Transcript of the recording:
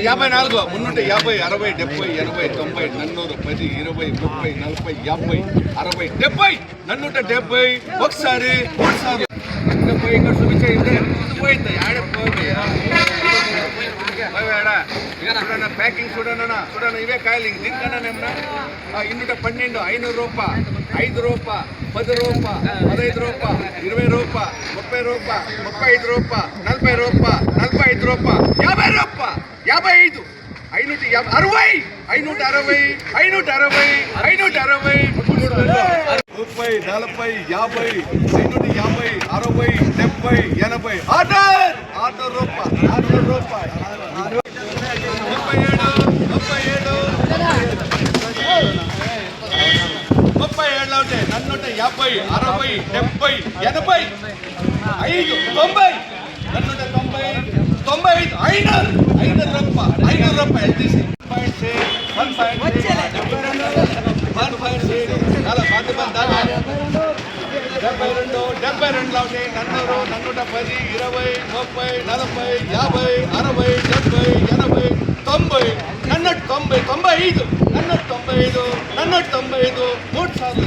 యాభై నాలుగు మున్నూట 50 60 70 80 90 నన్నూరు 10 20 30 40 50 60 70 నన్నూట 70 ఒకసారి మూడు సార్లు ఇక్కడ చూపించే పోయింది ఆడ చూడన్నా ప్యాకింగ్ చూడన్నా ఇవే కాయలు దీనికన్నా ఇన్నుట 12 500 రూపాయలు 5 రూపాయలు 10 రూపాయలు 15 రూపాయలు 20 రూపాయలు 30 రూపాయలు 35 రూపాయలు 40 రూపాయలు 45 రూపాయలు 50 రూపాయలు 55 560 560 560 560 30 40 50 550 60 70 80 ఆర్డర్ రూపాయలు 37 ఉంటాయి నన్నుంట 50 60 70 80 5 90 నన్నుంట 90 95 500 రూపాయలు తీసి 72 ఉంటాయి నన్నూరు నన్నుట 10 20 30 40 50 60 70 80 90 నన్నట్టు 90 95 నన్నట్టు 95 3 సార్లు